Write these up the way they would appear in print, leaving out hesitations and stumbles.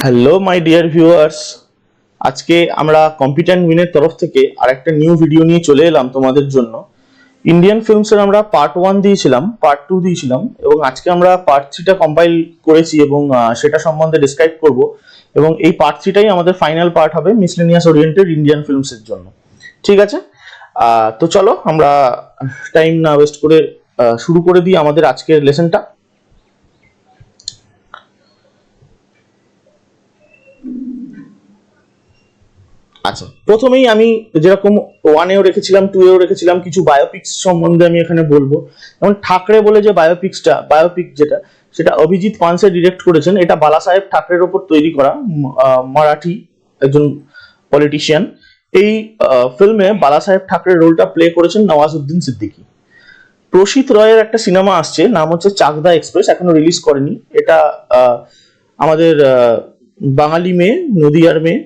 Hello my dear viewers, আজকে আমরা competent উইনের তরফ থেকে আরেকটা নিউ ভিডিও নিয়ে চলে এলাম তোমাদের জন্য। ইন্ডিয়ান ফিল্মসের আমরা পার্ট 1 দিয়েছিলাম, পার্ট 2 দিয়েছিলাম এবং আজকে আমরা পার্ট 3টা কম্পাইল করেছি এবং সেটা সম্বন্ধে ডিসক্রাইব করব। এবং এই পার্ট 3টাই আমাদের ফাইনাল পার্ট হবে মিসলেনিয়াস ওরিয়েন্টেড ইন্ডিয়ান ফিল্মসের জন্য। ঠিক আছে, তো চলো আমরা টাইম না ওয়েস্ট করে শুরু করে দিই আমাদের আজকের লেসনটা। আচ্ছা, প্রথমেই আমি যেরকম 1এও রেখেছিলাম 2এও রেখেছিলাম কিছু বায়োপিক্স সম্বন্ধে আমি এখানে বলবো। যেমন ঠাকরে বলে যে বায়োপিক যেটা, সেটা অভিজিৎ পানসে ডিরেক্ট করেছেন। এটা বালা সাহেব ঠাকরের ওপর তৈরি করা, মারাঠি একজন পলিটিশিয়ান। এই ফিল্মে বালা সাহেব ঠাকরের রোলটা প্লে করেছেন নওয়াজউদ্দিন সিদ্দিকী। প্রসিত রয়ের একটা সিনেমা আসছে, নাম হচ্ছে চাকদা এক্সপ্রেস, এখনো রিলিজ করেনি। এটা আমাদের বাঙালি মেয়ে, নদিয়ার মেয়ে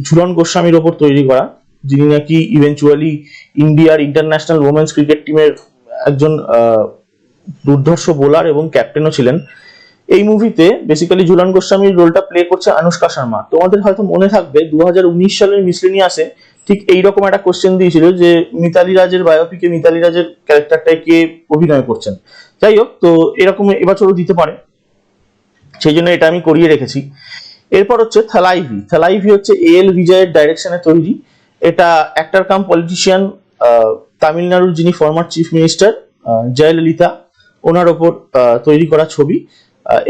ঝুলন গোস্বামীর ওপর তৈরি করা, যিনি নাকি ইভেন্চুয়ালি ইন্ডিয়ার ইন্টারন্যাশনাল ওমেন্স ক্রিকেট টিমের একজন দুর্ধর্ষ বোলার এবং ক্যাপ্টেনও ছিলেন। এই মুভিতে বেসিক্যালি ঝুলন গোস্বামীর রোলটা প্লে করছে অনুষ্কা শর্মা। তোমাদের হয়তো মনে থাকবে 2019 সালের মিসলেনিয়াসে ঠিক এইরকম একটা কোশ্চেন দিয়েছিল যে মিতালি রাজের বায়োপিকে মিতালি রাজের ক্যারেক্টারটায় কে অভিনয় করছেন। যাই হোক, তো এরকম এবছরও দিতে পারে, সেই জন্য এটা আমি করিয়ে রেখেছি। এরপর হচ্ছে থালাইভি হচ্ছে এল বিজয়ের ডাইরেকশনে তৈরি। এটা অ্যাক্টর কাম পলিটিশিয়ান তামিলনাড়ুর যিনি ফর্মার চিফ মিনিস্টার জয়ললিতা, ওনার ওপর তৈরি করা ছবি।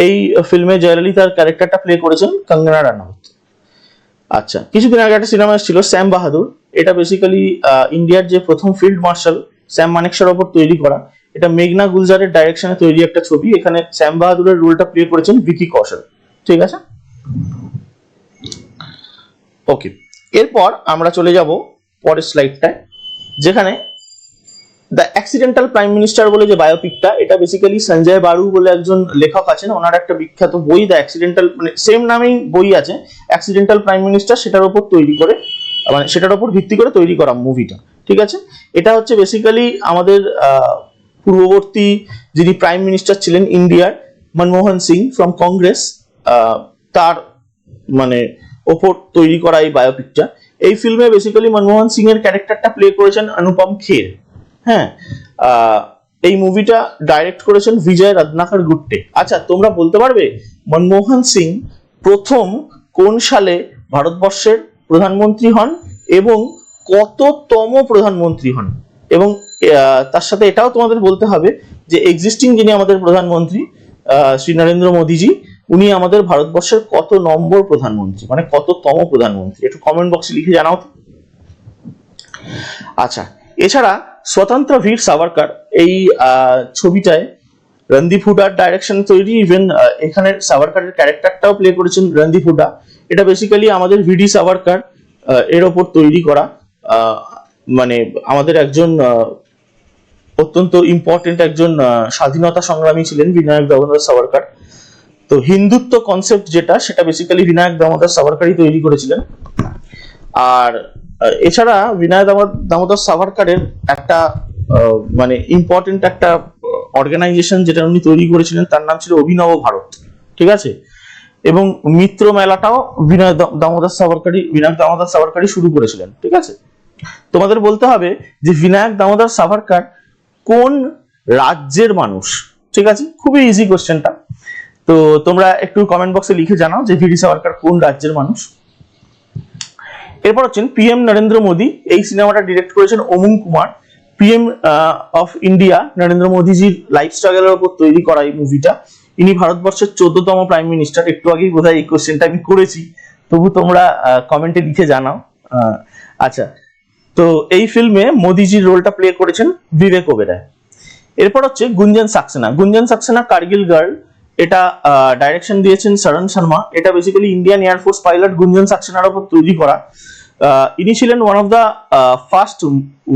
এই ফিল্মে জয়ললিতার ক্যারেক্টারটা প্লে করেছেন কঙ্গনা রানাউত। আচ্ছা, কিছুদিন আগে একটা সিনেমা ছিল শ্যাম বাহাদুর। এটা বেসিক্যালি ইন্ডিয়ার যে প্রথম ফিল্ড মার্শাল শ্যাম মানেকশার ওপর তৈরি করা। এটা মেঘনা গুলজারের ডাইরেকশনে তৈরি একটা ছবি। এখানে শ্যাম বাহাদুরের রোলটা প্লে করেছেন ভিকি কৌশল। ঠিক আছে, ওকে। এরপর আমরা চলে যাব পরের স্লাইডটায়, যেখানে দ্য অ্যাক্সিডেন্টাল প্রাইম মিনিস্টার বলে যে বায়োপিকটা, এটা বেসিক্যালি সঞ্জয় বারু বলে একজন লেখক আছেন, ওনার একটা বিখ্যাত বই দ্য অ্যাক্সিডেন্টাল, মানে সেম নামেই বই আছে অ্যাক্সিডেন্টাল প্রাইম মিনিস্টার, সেটার উপর তৈরি করে, মানে সেটার উপর ভিত্তি করে তৈরি করা মুভিটা। ঠিক আছে, এটা হচ্ছে বেসিক্যালি আমাদের পূর্ববর্তী যিনি প্রাইম মিনিস্টার ছিলেন ইন্ডিয়ার, মনমোহন সিং ফ্রম কংগ্রেস, তার মানে ওপর তৈরি করা এই বায়োপিকটা। এই ফিল্মে বেসিক্যালি মনমোহন সিং এর ক্যারেক্টারটা প্লে করেছেন অনুপম খের। হ্যাঁ, এই মুভিটা ডাইরেক্ট করেছেন বিজয় রত্নাকর গুট্টে। আচ্ছা, তোমরা বলতে পারবে মনমোহন সিং প্রথম কোন সালে ভারতবর্ষের প্রধানমন্ত্রী হন এবং কততম প্রধানমন্ত্রী হন? এবং তার সাথে এটাও তোমাদের বলতে হবে যে এক্সিস্টিং যিনি আমাদের প্রধানমন্ত্রী শ্রী নরেন্দ্র মোদীজি, উনি আমাদের ভারতবর্ষের কত নম্বর প্রধানমন্ত্রী, মানে কততম প্রধানমন্ত্রী, একটু কমেন্ট বক্সে লিখে জানাও তো। আচ্ছা, এছাড়া স্বতন্ত্র বীর সাভারকর এই ছবিটায় রণদীপ হুডার ডাইরেকশন তৈরি। ইভেন এখানে সাভারকরের ক্যারেক্টারটাও প্লে করেছেন রণদীপ হুডা। এটা বেসিক্যালি আমাদের ভিডি সাভারকর এর ওপর তৈরি করা, মানে আমাদের একজন অত্যন্ত ইম্পর্টেন্ট একজন স্বাধীনতা সংগ্রামী ছিলেন বিনায়ক দামোদর সাভারকর। তো হিন্দুত্ব কনসেপ্ট যেটা, সেটা বেসিক্যালি বিনায়ক দামোদর সাভারকরই তৈরি করেছিলেন। আর এছাড়া বিনায়ক দামোদর সাভারকরের একটা মানে ইম্পর্টেন্ট একটা অর্গানাইজেশন যেটা উনি তৈরি করেছিলেন, তার নাম ছিল অভিনব ভারত। ঠিক আছে, এবং মিত্র মেলাটাও বিনায়ক দামোদর সাভারকরই শুরু করেছিলেন। ঠিক আছে, তোমাদের বলতে হবে যে বিনায়ক দামোদর সাভারকর কোন রাজ্যের মানুষ? ঠিক আছে, খুবই ইজি কোশ্চেনটা। তো তোমরা একটু কমেন্ট বক্সে লিখে জানাও যে ভিডি সাভারকর কোন রাজ্যের মানুষ। এরপর হচ্ছেন পিএম নরেন্দ্র মোদী। এই সিনেমাটা ডিরেক্ট করেছেন Omung Kumar. PM of India Narendra মোদীজির লাইফ স্ট্রাগলের উপর তৈরি করা এই মুভিটা। ইনি ভারতবর্ষের 14তম প্রাইম মিনিস্টার। একটু আগেই বোধহয় এই কোশ্চেনটা আমি করেছি, তবু তোমরা কমেন্টে লিখে জানাও। আচ্ছা, তো এই ফিল্মে মোদীজির রোলটা প্লে করেছেন বিবেক ওবেরয়। এরপর হচ্ছে গুঞ্জন সাক্সেনা কার্গিল গার্ল। এটা ডাইরেকশন দিয়েছেন শরণ শর্মা। এটা বেসিক্যালি ইন্ডিয়ান এয়ারফোর্স পাইলট গুঞ্জন সাক্সেনার উপর তৈরি করা। ইনি ছিলেন one of the first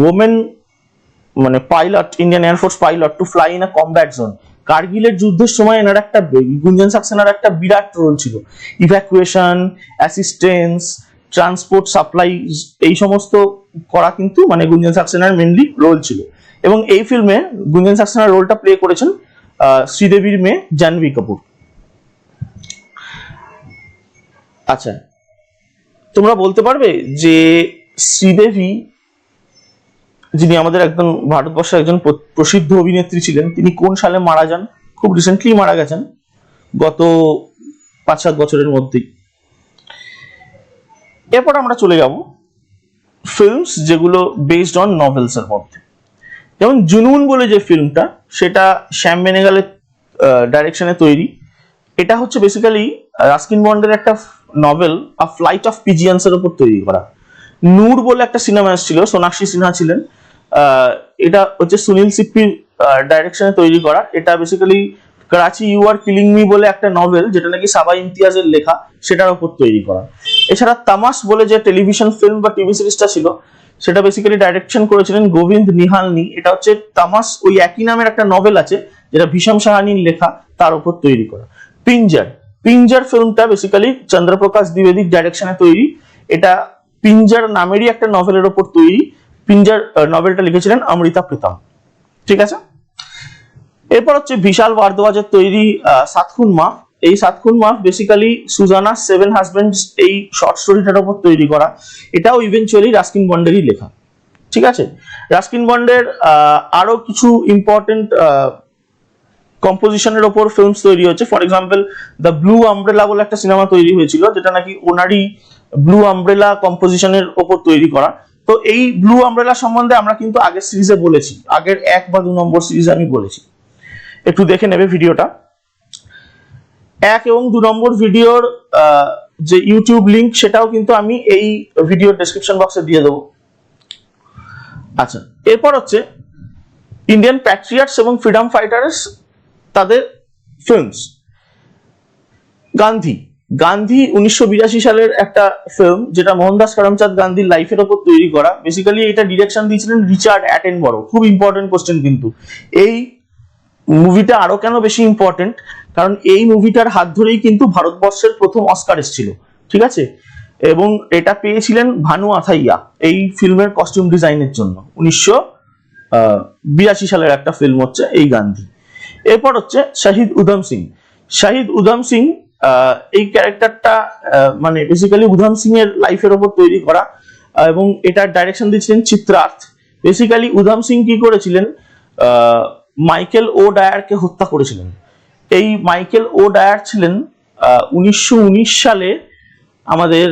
women, মানে pilot, Indian air force pilot to fly in a combat zone. কার্গিলের যুদ্ধের সময় এনার একটা, গুঞ্জন সাক্সেনার একটা বিরাট রোল ছিল। ইভ্যাকুয়েশন, অ্যাসিস্ট্যান্স, ট্রান্সপোর্ট, সাপ্লাই, এই সমস্ত করা কিন্তু মানে গুঞ্জন সাক্সেনার মেনলি রোল ছিল। এবং এই ফিল্মে গুঞ্জন সাক্সেনার রোলটা প্লে করেছেন শ্রীদেবীর মেয়ে জাহ্নবী কাপুর। আচ্ছা, তোমরা বলতে পারবে যে শ্রীদেবী, যিনি আমাদের একদম ভারতবর্ষের একজন প্রসিদ্ধ অভিনেত্রী ছিলেন, তিনি কোন সালে মারা যান? খুব রিসেন্টলি মারা গেছেন, গত 5-7 বছরের মধ্যেই। এরপর আমরা চলে যাব ফিল্মস যেগুলো বেসড অন নভেলস এর মধ্যে। যেমন জুনুন বলে যে ফিল্মটা, সেটা শ্যাম বেনেগালের ডাইরেকশনে তৈরি। এটা হচ্ছে বেসিক্যালি রাস্কিন বন্ডের একটা নভেল আ ফ্লাইট অফ পিজিয়ন্স এর উপর তৈরি করা। নূর বলে একটা সিনেমা এসেছিল, সোনাক্ষী সিনহা ছিলেন, এটা হচ্ছে সুনীল সিপ্পির ডাইরেকশনে তৈরি করা। এটা basically Karachi you are killing me বলে একটা নভেল, যেটা নাকি সাবা ইমতিয়াজের লেখা, সেটার উপর তৈরি করা। এছাড়া তামাস বলে যে টেলিভিশন ফিল্ম বা টিভি সিরিজটা ছিল, সেটা বেসিক্যালি ডাইরেকশন করেছিলেন গোবিন্দ নিহালনি। এটা হচ্ছে তামাস, ওই একই নামের একটা নভেল আছে যেটা ভীষম সাহানির লেখা, তার উপর তৈরি করা। পিঞ্জার, পিঞ্জার ফিল্মটা বেসিক্যালি চন্দ্রপ্রকাশ দ্বিবেদীর ডাইরেকশনে তৈরি। এটা পিঞ্জার নামেরই একটা নভেলের উপর তৈরি। পিঞ্জার নভেলটা লিখেছিলেন অমৃতা প্রীতম। ঠিক আছে, এরপর হচ্ছে বিশাল ভারদ্বাজের তৈরি সাত খুন মাফ। এই সাত খুন মাফ বেসিক্যালি সুজানা সেভেন হাজবেন্ডস এই শর্ট স্টোরিটার উপর তৈরি করা। এটাও ইভেনচুয়ালি রাস্কিন বন্ডেরই লেখা। ঠিক আছে, রাস্কিন বন্ডের আরো কিছু ইম্পর্টেন্ট কম্পোজিশনের ওপর ফিল্মস তৈরি হচ্ছে। For example the blue umbrella বলে একটা সিনেমা তৈরি হয়েছিল, যেটা নাকি ওনারই ব্লু আমব্রেলা কম্পোজিশনের ওপর তৈরি করা। তো এই ব্লু আমব্রেলা সম্বন্ধে আমরা কিন্তু আগের সিরিজে বলেছি, আগের 1 বা 2 নম্বর সিরিজে আমি বলেছি, একটু দেখে নেবে ভিডিওটা। 1 এবং 2 নম্বর ভিডিওর যে ইউটিউব লিংক, সেটাও কিন্তু আমি এই ভিডিওর ডেসক্রিপশন বক্সে দিয়ে দেবো। আচ্ছা, এরপর হচ্ছে ইন্ডিয়ান প্যাট্রিয়টস এবং ফ্রিডম ফাইটার্স, তাদের ফিল্মস। গান্ধী, গান্ধী 1982 সালের একটা ফিল্ম, যেটা মোহনদাস করমচাঁদ গান্ধীর লাইফের ওপর তৈরি করা। বেসিক্যালি এটা ডিরেকশন দিয়েছিলেন রিচার্ড অ্যাটেনবরো। খুব ইম্পর্টেন্ট কোশ্চেন কিন্তু। এই মুভিটা আরো কেন বেশি ইম্পর্টেন্ট, কারণ এই মুভিটার হাত ধরেই কিন্তু ভারতবর্ষের প্রথম অস্কার এসেছিল। ঠিক আছে, এবং এটা পেয়েছিলেন ভানু আথাইয়া এই ফিল্মের কস্টিউম ডিজাইনের জন্য। 1982 সালের একটা ফিল্ম হচ্ছে এই গান্ধী। এরপর হচ্ছে শহীদ উধম সিং। শহীদ উধম সিং, এই ক্যারেক্টারটা মানে বেসিক্যালি উধম সিং এর লাইফের ওপর তৈরি করা, এবং এটার ডাইরেকশন দিয়েছিলেন চিত্রার্থ। বেসিক্যালি উধম সিং কি করেছিলেন, মাইকেল ও ডায়ারকে হত্যা করেছিলেন। এই মাইকেল ও ডায়ার ছিলেন 1919 সালে আমাদের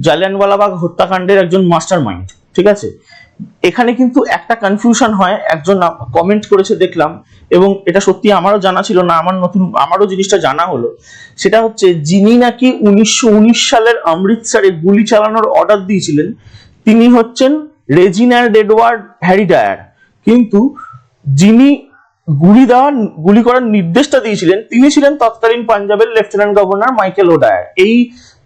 জালিয়ানওয়ালাবাগ হত্যাকাণ্ডের একজন মাস্টার মাইন্ড। ঠিক আছে, এখানে কিন্তু একটা কনফিউশন হয়, একজন কমেন্ট করেছে দেখলাম, এবং এটা সত্যি আমারও জানা ছিল না, আমারও জিনিসটা জানা হলো। সেটা হচ্ছে, যিনি নাকি 1919 সালের অমৃতসরে গুলি চালানোর অর্ডার দিয়েছিলেন, তিনি হচ্ছেন রেজিনাল্ড এডওয়ার্ড হ্যারি ডায়ার। কিন্তু যিনি গুলি করার নির্দেশটা দিয়েছিলেন, তিনি ছিলেন তৎকালীন পাঞ্জাবের লেফটেন্যান্ট গভর্নর মাইকেল ও ডায়ার। এই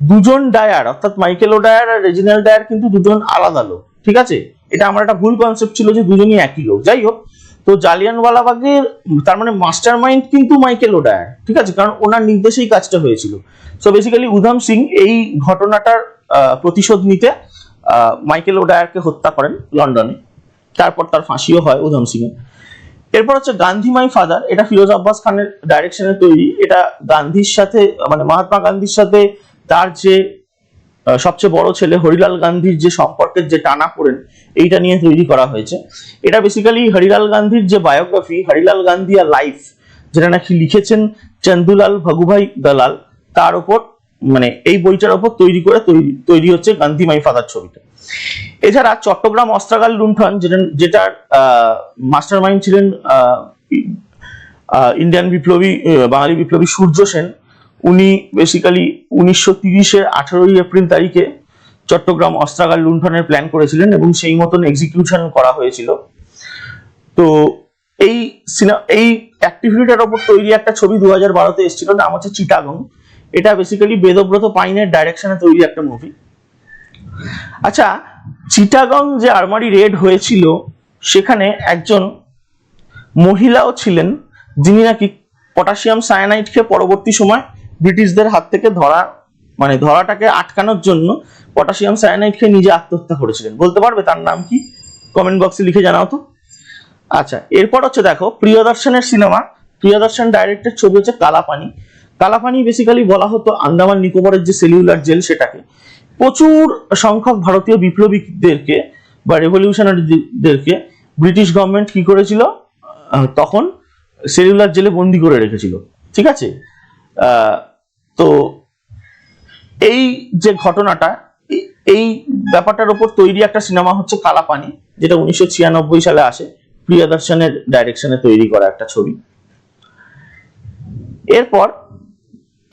দুজন ডায়ার, অর্থাৎ মাইকেল ও ডায়ার আর রেজিনাল্ড ডায়ার, কিন্তু দুজন আলাদা লোক। ঠিক আছে, এটা আমার একটা ভুল কনসেপ্ট ছিল যে দুজনই একই লোক। যাই হোক, তো জালিয়ানওয়ালাবাগের তার মানে মাস্টার মাইন্ড কিন্তু মাইকেল ও ডায়ার। ঠিক আছে, কারণ ওনার নির্দেশেই কাজটা হয়েছিল। সো বেসিক্যালি উধম সিং এই ঘটনাটার প্রতিশোধ নিতে মাইকেল ও ডায়ারকে হত্যা করেন লন্ডনে। তারপর তার ফাঁসিও হয় উধম সিং এর। এরপর হচ্ছে গান্ধী মাই ফাদার। এটা ফিরোজ আব্বাস খানের ডাইরেকশনে তৈরি। এটা গান্ধীর সাথে, মানে মহাত্মা গান্ধীর সাথে তার যে সবচেয়ে বড় ছেলে হরিলাল গান্ধীর যে সম্পর্কের যে টানা পড়েন, এইটা নিয়ে তৈরি করা হয়েছে। এটা বেসিক্যালি হরিলাল গান্ধীর যে বায়োগ্রাফি, হরিলাল গান্ধী আর লাইফ, যেটা নাকি লিখেছেন চন্দুলাল ভগুভাই দালাল, তার উপর, মানে এই বইটার উপর তৈরি হচ্ছে গান্ধী মাই ফাদার ছবিটা। এছাড়া চট্টগ্রাম অস্ত্রাগার লুণ্ঠন, যেটার মাস্টার মাইন্ড ছিলেন ইন্ডিয়ান বিপ্লবী, বাঙালি বিপ্লবী সূর্য সেন। উনি বেসিক্যালি 1930-এর 18ই এপ্রিল তারিখে চট্টগ্রাম অস্ত্রাগার লুণ্ঠনের প্ল্যান করেছিলেন, এবং সেই মতন এক্সিকিউশন করা হয়েছিল। তো এই অ্যাক্টিভিটিটার উপর তৈরি একটা ছবি 2012-তে এসেছিল, নাম হচ্ছে চিটাগং। এটা বেসিক্যালি বেদব্রত পাইনের ডাইরেকশনে তৈরি একটা মুভি। আচ্ছা, চিটাগং যে আর্মারি রেড হয়েছিল, সেখানে একজন মহিলাও ছিলেন, যিনি নাকি পটাশিয়াম সায়ানাইড খেয়ে পরবর্তী সময় ব্রিটিশদের হাত থেকে ধরাটাকে আটকানোর জন্য পটাশিয়াম সায়ানাইড খেয়ে নিজে আত্মহত্যা করেছিলেন। বলতে পারবে তার নাম কি? কমেন্ট বক্সে লিখে জানাও তো। আচ্ছা, এরপর হচ্ছে দেখো প্রিয়দর্শনের সিনেমা। প্রিয়দর্শন ডাইরেক্টের ছবি হচ্ছে কালাপানি। কালাপানি বেসিক্যালি বলা হতো আন্দামান নিকোবরের যে সেলুলার জেল সেটাকে। প্রচুর সংখ্যক ভারতীয় বিপ্লবীদেরকে বা রেভলিউশনারিদেরকে ব্রিটিশ গভর্নমেন্ট কি করেছিল, তখন সেলুলার জেলে বন্দি করে রেখেছিল। ঠিক আছে, তো এই যে ঘটনাটা, এই ব্যাপারটার উপর তৈরি একটা সিনেমা হচ্ছে কালাপানি, যেটা 1996 সালে আসে, প্রিয়দর্শনের ডাইরেকশনে তৈরি করা একটা ছবি। এরপর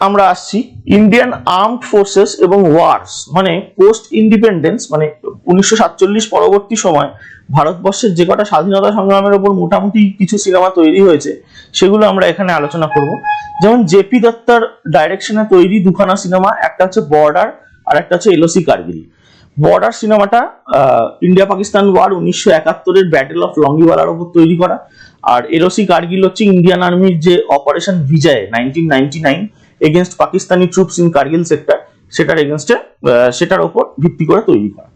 আমরা আসছি ইন্ডিয়ান আর্মড ফোর্সেস এবং ওয়ার্স, মানে পোস্ট ইন্ডিপেন্ডেন্স, মানে 1947 পরবর্তী সময় ভারতবর্ষের যে কটা স্বাধীনতা সংগ্রামের উপর মোটামুটি কিছু সিনেমা তৈরি হয়েছে সেগুলো আমরা এখানে আলোচনা করব। যেমন জেপি দত্তার ডাইরেকশনে তৈরি দুখানা সিনেমা, একটা হচ্ছে বর্ডার আর একটা হচ্ছে এলওসি কার্গিল। বর্ডার সিনেমাটা ইন্ডিয়া পাকিস্তান ওয়ার 1971-এর ব্যাটেল অফ লঙ্গিওয়ালার উপর তৈরি করা, আর এলওসি কার্গিল হচ্ছে ইন্ডিয়ান আর্মির যে operation Vijay 1999 against Pakistani troops in Kargil sector, সেটার উপর ভিত্তি করে তৈরি করা।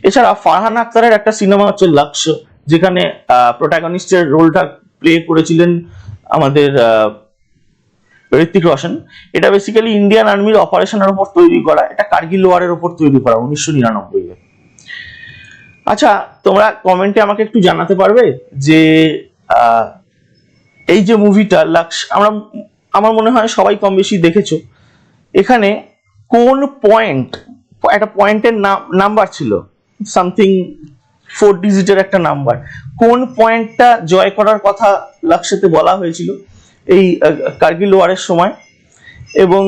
এছাড়া ফারহান আখতারের একটা সিনেমা হচ্ছে লক্ষ্য, যেখানে প্রোটাগনিস্টের রোলটা প্লে করেছিলেন আমাদের ঋত্বিক রোশন। এটা বেসিক্যালি ইন্ডিয়ান আর্মির অপারেশনের উপর তৈরি করা, এটা কার্গিল ওয়ারের উপর তৈরি করা 1999-এ। আচ্ছা, তোমরা কমেন্টে আমাকে একটু জানাতে পারবে যে এই যে মুভিটা লক্ষ্য, আমার মনে হয় সবাই কম বেশি দেখেছো। এখানে কোন পয়েন্ট, একটা পয়েন্টের নাম্বার ছিল, সামথিং 4 ডিজিটের একটা নাম্বার, কোন পয়েন্টটা জয় করার কথা লক্ষ্যতে বলা হয়েছিল এই কার্গিল ওয়ারের সময়। এবং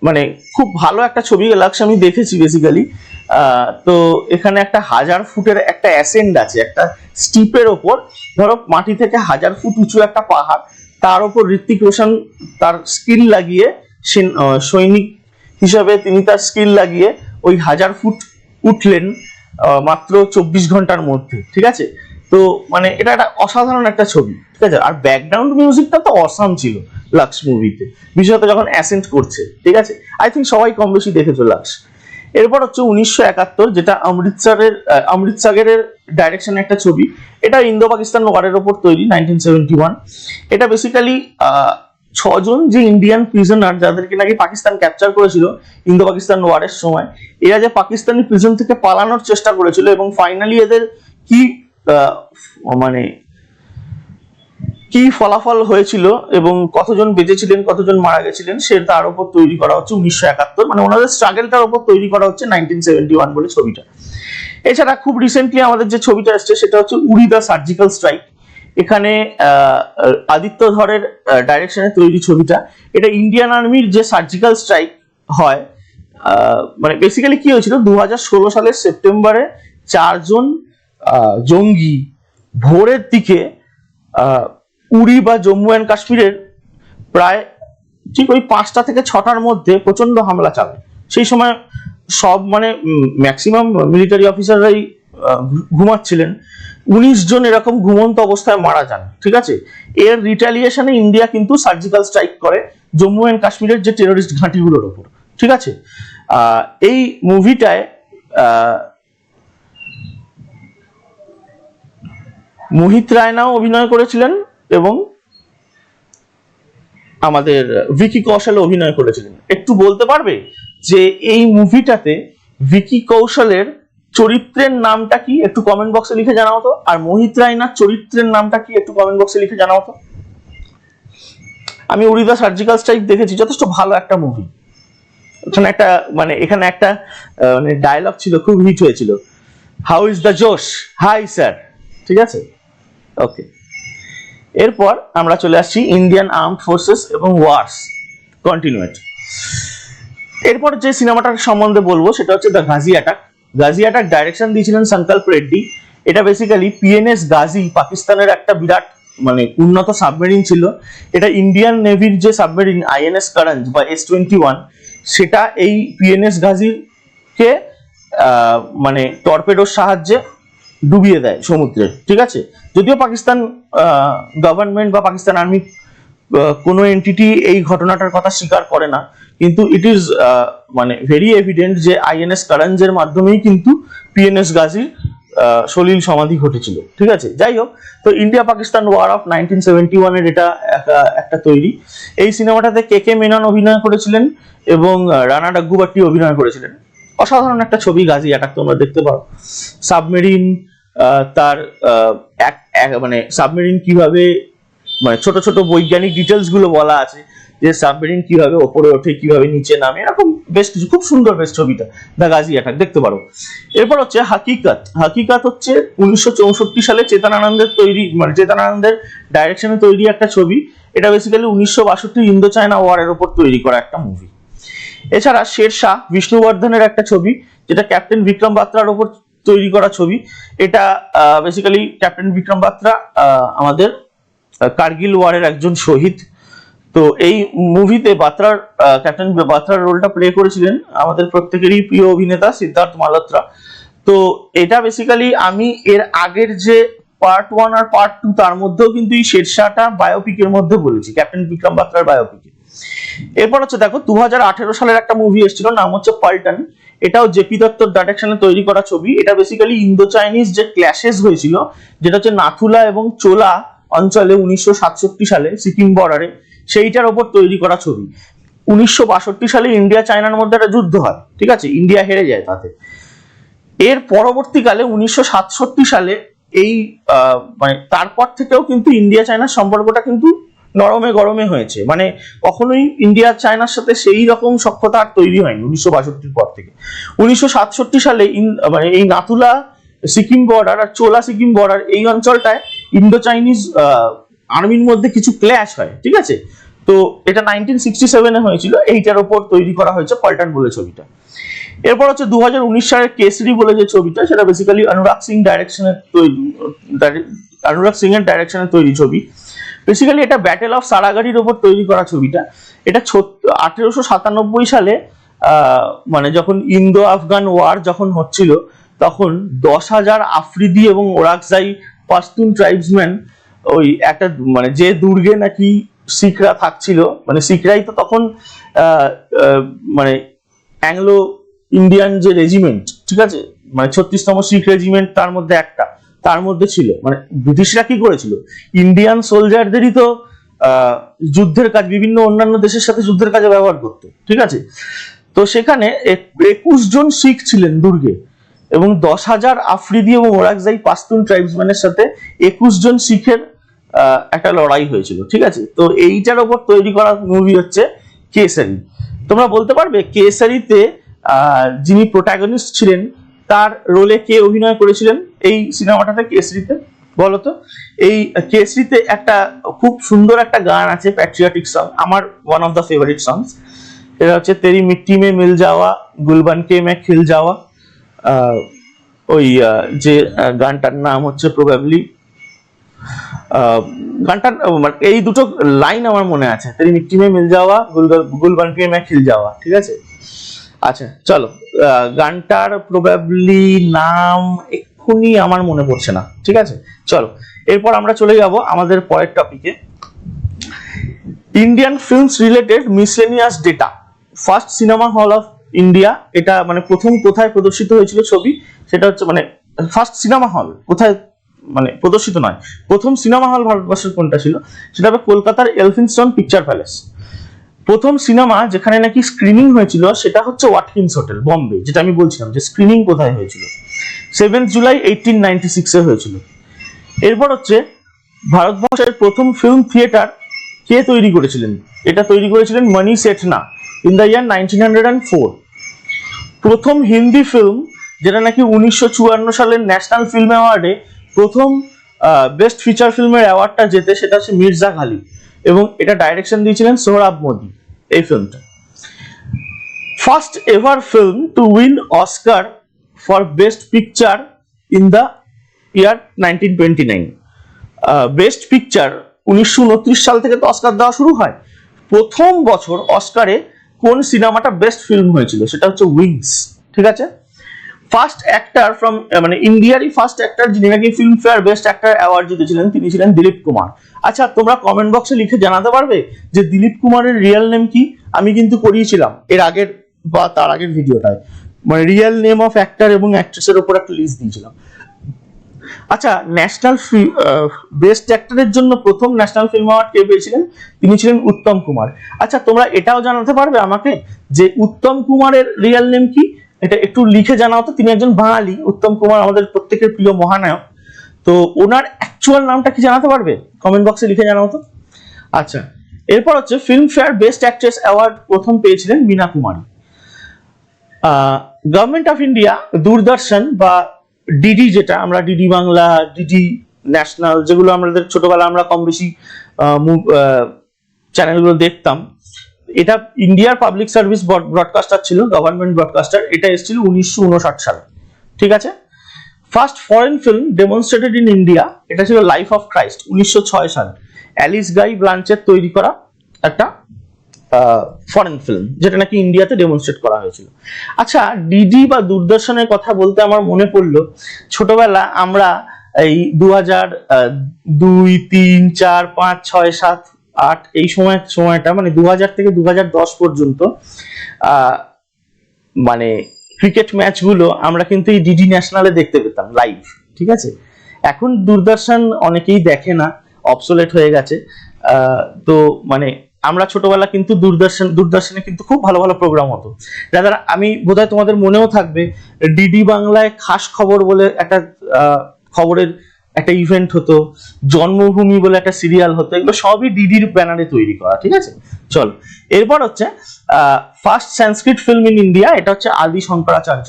মানে খুব ভালো একটা ছবি লক্ষ্য আমি দেখেছি বেসিক্যালি। তো এখানে একটা 1000 ফুটের একটা অ্যাসেন্ড আছে, একটা স্টিপের ওপর, ধরো মাটি থেকে 1000 ফুট উঁচু একটা পাহাড়, তার উপর ঋত্বিক রোশন তার স্কিল লাগিয়ে, সৈনিক হিসাবে তিনি তার স্কিল লাগিয়ে ওই 1000 ফুট উঠলেন মাত্র 24 ঘন্টার মধ্যে। ঠিক আছে, তো মানে এটা একটা অসাধারণ একটা ছবি। ঠিক আছে, আর ব্যাকগ্রাউন্ড মিউজিকটা তো অসাম ছিল লাক্স মুভিতে, বিশেষত যখন অ্যাসেন্ট করছে। ঠিক আছে, আই থিঙ্ক সবাই কম বেশি দেখেছো লাক্স। এরপর হচ্ছে 1971, যেটা অমৃত সাগরের ডাইরেকশনে একটা ছবি, এটা ইন্দো পাকিস্তান ওয়ারের ওপর তৈরি 1971। এটা বেসিক্যালি 6 জন যে ইন্ডিয়ান প্রিজনার, যাদেরকে নাকি পাকিস্তান ক্যাপচার করেছিল ইন্দো পাকিস্তান ওয়ারের সময়, এরা যে পাকিস্তানি প্রিজন থেকে পালানোর চেষ্টা করেছিল এবং ফাইনালি এদের কি মানে কি ফলাফল হয়েছিল এবং কতজন বেঁচেছিলেন কতজন মারা গেছিলেন সে তার উপর তৈরি করা হচ্ছে 1971, মানে ওনাদের স্ট্রাগলটার উপর তৈরি করা হচ্ছে 1971 বলে ছবিটা। এছাড়া খুব রিসেন্টলি আমাদের যে ছবিটা এসছে সেটা হচ্ছে উড়ি দ্য সার্জিক্যাল স্ট্রাইক। এখানে আদিত্য ধরের ডাইরেকশনে তৈরি ছবিটা, এটা ইন্ডিয়ান আর্মির যে সার্জিক্যাল স্ট্রাইক হয়, মানে বেসিক্যালি কি হয়েছিল 2016 সালের সেপ্টেম্বরে 4 জন জঙ্গি ভোরের দিকে উড়ি বা জম্মু অ্যান্ড কাশ্মীরের প্রায় ঠিক ওই 5টা থেকে 6টার মধ্যে প্রচন্ড হামলা চালায়। সেই সময় সব মানে ম্যাক্সিমাম মিলিটারি অফিসাররাই ঘুমাচ্ছিলেন, 19 জন এরকম ঘুমন্ত অবস্থায় মারা যান। ঠিক আছে, এর রিটালিয়েশনে ইন্ডিয়া কিন্তু সার্জিক্যাল স্ট্রাইক করে জম্মু অ্যান্ড কাশ্মীরের যে টেররিস্ট ঘাঁটিগুলোর ওপর। ঠিক আছে, এই মুভিটায় মোহিত রায়নাও অভিনয় করেছিলেন এবং আমাদের ভিকি কৌশল অভিনয় করেছিলেন। একটু বলতে পারবে যে এই মুভিটাতে ভিকি কৌশলের চরিত্রের নামটা কি? একটু কমেন্ট বক্সে লিখে জানাও তো। আর মোহিত রায়নার চরিত্রের নামটা কি? একটু কমেন্ট বক্সে লিখে জানাও তো। আমি উড়ি দ্য সার্জিক্যাল স্ট্রাইক দেখেছি, যথেষ্ট ভালো একটা মুভি। এখানে একটা মানে ডায়লগ ছিল, খুব হিট হয়েছিল, হাউ ইজ দ্য জোশ, হাই স্যার। ঠিক আছে, ওকে। এরপর আমরা চলে আসছি ইন্ডিয়ান আর্মড ফোর্সেস এবং ওয়ার্স কন্টিনিউয়েট। এরপর যে সিনেমাটার সম্বন্ধে বলবো সেটা হচ্ছে the Gazi attack. Gazi attack direction দিয়েছিলেন সংকল্প রেড্ডি। এটা বেসিক্যালি পিএনএস গাজী, পাকিস্তানের একটা বিরাট মানে উন্নত সাবমেরিন ছিল। এটা ইন্ডিয়ান নেভির যে সাবমেরিন আইএনএস করঞ্জ বা S-21, সেটা এই পিএনএস গাজীকে মানে টর্পেডোর সাহায্যে ডুবিয়ে দেয় সমুদ্রে। ঠিক আছে, যদিও পাকিস্তান গভর্নমেন্ট বা পাকিস্তান আর্মি কোনো এন্টিটি এই ঘটনাটার কথা স্বীকার করে না, কিন্তু ইট ইজ মানে ভেরি এভিডেন্ট যে আইএনএস করঞ্জের মাধ্যমেই কিন্তু পিএনএস গাজীর সলিল সমাধি ঘটেছিল, ঠিক আছে। যাই হোক, তো ইন্ডিয়া পাকিস্তান ওয়ার অফ 1971 এর এটা একটা তৈরি। এই সিনেমাটাতে কে কে মেনন অভিনয় করেছিলেন এবং রানা ডাগ্গুবাটি অভিনয় করেছিলেন। অসাধারণ একটা ছবি, গাজী অ্যাটাক তোমরা দেখতে পারো। সাবমেরিন, তার মানে সাবমেরিন কিভাবে, মানে ছোট ছোট বৈজ্ঞানিক ডিটেলস গুলো বলা আছে, যে সাবমেরিন কিভাবে ওপরে ওঠে, কিভাবে নিচে নামে, এরকম বেশ কিছু, খুব সুন্দর বেশ ছবিটা, দ্য গাজী অ্যাটাক দেখতে পারো। এরপর হচ্ছে হাকিকত। হাকিকত হচ্ছে 1964 সালে চেতনানন্দের তৈরি, মানে চেতনানন্দের ডাইরেকশনে তৈরি একটা ছবি। এটা বেসিক্যালি 1962 ইন্দো চায়না ওয়ারের উপর তৈরি করা একটা মুভি। এছাড়া শেরশাহ বিষ্ণুবর্ধনের একটা ছবি, যেটা ক্যাপ্টেন বিক্রম বাত্রার উপর তৈরি করা ছবি। এটা বেসিক্যালি ক্যাপ্টেন বিক্রম বাত্রা আমাদের কার্গিল ওয়ারের একজন শহীদ। তো এই মুভিতে ক্যাপ্টেন বাত্রার রোলটা প্লে করেছিলেন আমাদের প্রত্যেকেরই প্রিয় অভিনেতা সিদ্ধার্থ মালহোত্রা। তো এটা বেসিক্যালি আমি এর আগের যে পার্ট 1 আর পার্ট 2 তার মধ্যেও কিন্তু এই শেরশাহটা বায়োপিকের মধ্যে বলেছি, ক্যাপ্টেন বিক্রম বাত্রার বায়োপিকে। এরপর হচ্ছে দেখো 2018 সালের একটা মুভি এসেছিল, নাম হচ্ছে পাল্টন। এটাও জেপি দত্তর ডাইরেকশনে তৈরি করা ছবি। এটা বেসিক্যালি ইন্দো চাইনিজ যে ক্ল্যাশেস হয়েছিল, যেটা হচ্ছে নাথুলা এবং চোলা অঞ্চলে 1967 সালে সিকিম বর্ডারে, সেইটার ওপর তৈরি করা ছবি। 1962 সালে ইন্ডিয়া চায়নার মধ্যে একটা যুদ্ধ হয়, ঠিক আছে, ইন্ডিয়া হেরে যায় তাতে। এর পরবর্তীকালে 1967 সালে এই মানে তারপর থেকেও কিন্তু ইন্ডিয়া চায়নার সম্পর্কটা কিন্তু নরমে গরমে হয়েছে, মানে কখনোই ইন্ডিয়া চায়নার সাথে সেই রকম সখ্যতা আর তৈরি হয়নি 1962 পর থেকে। 1967 সালে মানে এই নাথুলা সিকিম বর্ডার আর চোলা সিকিম বর্ডার, এই অঞ্চলটায় ইন্দো চাইনিজ আর্মির মধ্যে কিছু ক্ল্যাশ হয়, ঠিক আছে। তো এটা 1967 হয়েছিল, এইটার উপর তৈরি করা হয়েছে পাল্টন বলে ছবিটা। এরপর হচ্ছে 2019 সালের কেসরি বলে যে ছবিটা, সেটা বেসিক্যালি অনুরাগ সিং এর ডাইরেকশনে তৈরি ছবি। বেসিক্যালি এটা ব্যাটেল অফ সারাগাড়ির উপর তৈরি করা ছবিটা। এটা 1897 সালে মানে যখন ইন্দো আফগান ওয়ার যখন হচ্ছিল, তখন 10,000 আফ্রিদি এবং ওরাকজাই পাশতুন ট্রাইবসম্যান ওই একটা মানে যে দুর্গে নাকি শিখরা থাকছিল, মানে শিখরাই তো তখন মানে অ্যাংলো ইন্ডিয়ান যে রেজিমেন্ট, ঠিক আছে, মানে 36তম শিখ রেজিমেন্ট তার মধ্যে ছিল। মানে ব্রিটিশরা কি করেছিল, ইন্ডিয়ান সোলজারদেরই তো যুদ্ধের কাজ, বিভিন্ন অন্যান্য দেশের সাথে যুদ্ধের কাজে ব্যবহার করতো, ঠিক আছে। তো সেখানে 21 জন শিখ ছিলেন দুর্গে, এবং 10,000 আফ্রিদি এবং ওরাকজাই পাশতুন ট্রাইবসম্যানের সাথে 21 জন শিখের একটা লড়াই হয়েছিল, ঠিক আছে। তো এইটার উপর তৈরি করা মুভি হচ্ছে কেসারি। তোমরা বলতে পারবে কেসারিতে যিনি প্রোটাগনিস্ট ছিলেন তার রোলে কে অভিনয় করেছিলেন এই সিনেমাটাতে, কেসরিতে, বলতো? এই কেসরিতে একটা খুব সুন্দর একটা গান আছে, প্যাট্রিয়টিক সং, আমার ওয়ান অফ দ্য ফেভারিট সংস। এটা হচ্ছে তেরি মিট্টি মে মিল যাওয়া গুলবান কে মে খিল যাওয়া। ওই যে গানটার নাম হচ্ছে প্রবাবলি, গানটার এই দুটো লাইন আমার মনে আছে, তেরি মিট্টি মে মিল যাওয়া গুলবান কে মে খিল যাওয়া, ঠিক আছে। আচ্ছা চলো, গানটার প্রবাবলি নাম এক্ষুনি আমার মনে পড়ছে না, ঠিক আছে। চলো এরপর আমরা চলে যাব আমাদের পরের টপিকে, Indian films related miscellaneous data. First cinema hall of India, এটা মানে প্রথম কোথায় প্রদর্শিত হয়েছিল ছবি, সেটা হচ্ছে মানে ফার্স্ট সিনেমা হল কোথায়, মানে প্রদর্শিত নয়, প্রথম সিনেমা হল ভারতবর্ষের কোনটা ছিল, সেটা হবে কলকাতার এলফিনস্টোন পিকচার প্যালেস। প্রথম সিনেমা যেখানে নাকি স্ক্রিনিং হয়েছিল সেটা হচ্ছে ওয়াটকিন্স হোটেল, বম্বে, যেটা আমি বলছিলাম যে স্ক্রিনিং কোথায় হয়েছিল, 7 জুলাই 1896 হয়েছিল। এরপর হচ্ছে ভারতবর্ষের প্রথম ফিল্ম থিয়েটার কে তৈরি করেছিলেন, এটা তৈরি করেছিলেন মনি সেঠনা ইন দ্য ইয়ার 1904। প্রথম হিন্দি ফিল্ম যেটা নাকি 1954 সালের ন্যাশনাল ফিল্ম অ্যাওয়ার্ডে প্রথম বেস্ট ফিচার ফিল্মের অ্যাওয়ার্ডটা জেতে, সেটা হচ্ছে মির্জা গালি, এবং এটা ডাইরেকশন দিয়েছিলেন সোহরাব মোদি এই ফিল্মটা। First ever film to win Oscar for best picture in the year 1929। Best picture 1929 সাল থেকে তো অস্কার দেওয়া শুরু হয়। প্রথম বছর অস্কারে কোন সিনেমাটা বেস্ট ফিল্ম হয়েছিল, সেটা হচ্ছে উইংস, ঠিক আছে। ফার্স্ট অ্যাক্টর ফ্রম মানে ইন্ডিয়ারই ফার্স্ট অ্যাক্টর যিনি নাকি ফিল্মফেয়ার বেস্ট অ্যাক্টর অ্যাওয়ার্ড জিতেছিলেন, তিনি ছিলেন দিলীপ কুমার। আচ্ছা তোমরা কমেন্ট বক্সে লিখে জানাতে পারবে যে দিলীপ কুমারের রিয়েল নেম কি? আমি কিন্তু করিয়েছিলাম এর আগের বা তার আগের ভিডিওটায়, মানে রিয়েল নেম অফ অ্যাক্টর এবং অ্যাক্ট্রেসের উপর একটা লিস্ট দিয়েছিলাম। আচ্ছা, ন্যাশনাল বেস্ট অ্যাক্টরের জন্য প্রথম ন্যাশনাল ফিল্ম অ্যাওয়ার্ড কে পেয়েছিলেন? তিনি ছিলেন উত্তম কুমার। আচ্ছা, তোমরা এটাও জানাতে পারবে আমাকে যে উত্তম কুমারের রিয়েল নেম কি? এটা একটু লিখে জানাও তো। তিনি একজন বাঙালি, উত্তম কুমার আমাদের প্রত্যেকের প্রিয় মহানায়ক। তো ওনার অ্যাকচুয়াল নামটা কি জানাতে পারবে? কমেন্ট বক্সে লিখে জানাও তো। আচ্ছা, এরপর হচ্ছে ফিল্মফেয়ার বেস্ট অ্যাক্ট্রেস অ্যাওয়ার্ড প্রথম পেয়েছিলেন মীনা কুমারী। গভর্নমেন্ট অফ ইন্ডিয়া দূরদর্শন বা ডিডি, যেটা আমরা ডিডি বাংলা, ডিডি ন্যাশনাল, যেগুলো আমাদের ছোটবেলা আমরা কম বেশি চ্যানেলগুলো দেখতাম, এটা ইন্ডিয়ার পাবলিক সার্ভিস ব্রডকাস্টার ছিল, গভর্নমেন্ট ব্রডকাস্টার। এটা এসেছিল 1959 সালে। ঠিক আছে। First foreign film demonstrated in India, এটা ছিল লাইফ অফ ক্রাইস্ট, 1906 সাল। অ্যালিস গাই ব্লাঞ্চের তৈরি করা একটা ফরেন ফিল্ম, যেটা নাকি ইন্ডিয়াতে ডেমনস্ট্রেট করা হয়েছিল। আচ্ছা, ডিডি বা দূরদর্শনের কথা বলতে আমার মনে পড়লো, ছোটবেলা আমরা এই 2002, 3, 4, 5, 6, 7, 8 এই সময়টা মানে 2000 থেকে 2010 পর্যন্ত মানে ক্রিকেট ম্যাচগুলো আমরা কিন্তু এই ডিডি ন্যাশনালে দেখতে পেতাম লাইভ। ঠিক আছে। এখন দূরদর্শন অনেকেই দেখে না, অবসোলেট হয়ে গেছে। তো মানে আমরা ছোটবেলা কিন্তু দূরদর্শনে কিন্তু খুব ভালো ভালো প্রোগ্রাম হতো। যারা আমি বোধহয় তোমাদের মনেও থাকবে, ডিডি বাংলায় খাস খবর বলে একটা খবরের একটা ইভেন্ট হতো, জন্মভূমি বলে একটা সিরিয়াল হতো, এগুলো সবই ডিডির ব্যানারে তৈরি করা। ঠিক আছে। চলো, এরপর হচ্ছে first Sanskrit film in India, এটা হচ্ছে আদি শঙ্করাচার্য।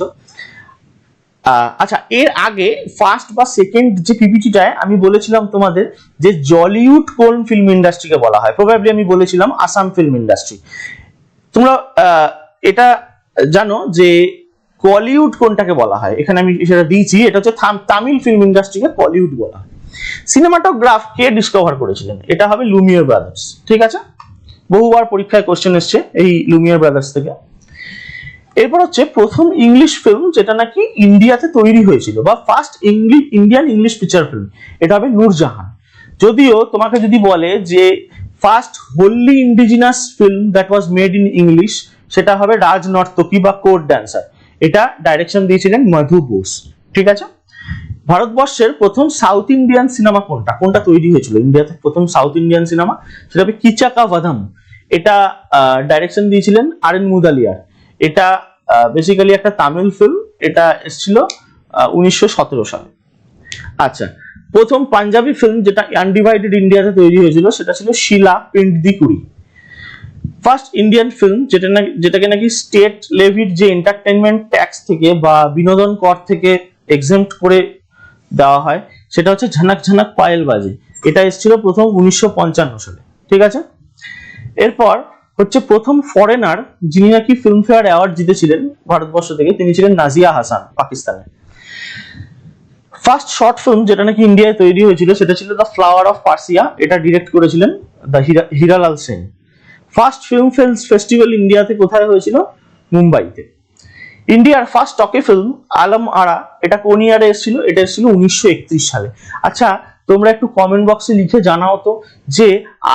আচ্ছা, এর আগে ফার্স্ট বা সেকেন্ড যে পিপিটিটায় আমি বলেছিলাম তোমাদের যে জলিউড কোন ফিল্ম ইন্ডাস্ট্রিকে বলা হয়, প্রবাবলি আমি বলেছিলাম আসাম ফিল্ম ইন্ডাস্ট্রি। তোমরা এটা জানো যে কলিউড কোনটাকে বলা হয়? এখানে আমি সেটা দিয়েছি, এটা হচ্ছে তামিল ফিল্ম ইন্ডাস্ট্রিকে কলিউড বলা হয়। সিনেমাটোগ্রাফ কে ডিসকভার করেছিলেন? এটা হবে লুমিয়ার ব্রাদার্স। ঠিক আছে। বহুবার পরীক্ষায় কোশ্চেন এসছে এই লুমিয়ার ব্রাদার্স থেকে। এরপর হচ্ছে প্রথম ইংলিশ ফিল্ম যেটা নাকি ইন্ডিয়াতে তৈরি হয়েছিল, বা first Indian English feature film, এটা হবে নূরজাহান। যদিও তোমাকে যদি বলে যে first wholly indigenous film that was made in English, সেটা হবে রাজ নর্তকী বা কোর্ট ড্যান্সার। এটা ডাইরেকশন দিয়েছিলেন মধু বোস। ঠিক আছে। ভারতবর্ষের প্রথম সাউথ ইন্ডিয়ান সিনেমা কোনটা তৈরি হয়েছিল ইন্ডিয়াতে? প্রথম সাউথ ইন্ডিয়ান সিনেমা, সেটা হবে কিচাকা ভাদাম। এটা ডাইরেকশন দিয়েছিলেন আর.এন. মুদালিয়ার। এটা বেসিক্যালি একটা তামিল ফিল্ম, এটা এসেছিল 1917 সালে। আচ্ছা, প্রথম পাঞ্জাবি ফিল্ম যেটা আনডিভাইডেড ইন্ডিয়াতে তৈরি হয়েছিল, সেটা ছিল শিলা পিন্ড দি কুড়ি। ফার্স্ট ইন্ডিয়ান ফিল্ম যেটাকে নাকি স্টেট লেভির যে এন্টারটেনমেন্ট ট্যাক্স থেকে বা বিনোদন কর থেকে এক্সেম্পট করে দেওয়া হয়, সেটা হচ্ছে ঝনক ঝনক পায়েল বাজে। এটা এসেছিল প্রথম 1955 সালে। ঠিক আছে। এরপর হচ্ছে প্রথম ফরেনার যিনি নাকি ফিল্মফেয়ার অ্যাওয়ার্ড জিতেছিলেন ভারতবর্ষ থেকে, তিনি ছিলেন নাজিয়া হাসান, পাকিস্তানে। ফার্স্ট শর্ট ফিল্ম যেটা নাকি ইন্ডিয়ায় তৈরি হয়েছিল, সেটা ছিল দ্য ফ্লাওয়ার অফ পার্সিয়া। এটা ডিরেক্ট করেছিলেন Hiralal Sen. First film festival ইন্ডিয়াতে কোথায় হয়েছিল? মুম্বাইতে। ইন্ডিয়ার ফার্স্ট টকি ফিল্ম আলম আরা, এটা কোন ইয়ারে এসেছিল? এটা এসেছিল 1931 সালে। আচ্ছা, তোমরা একটু কমেন্ট বক্সে লিখে জানাও তো যে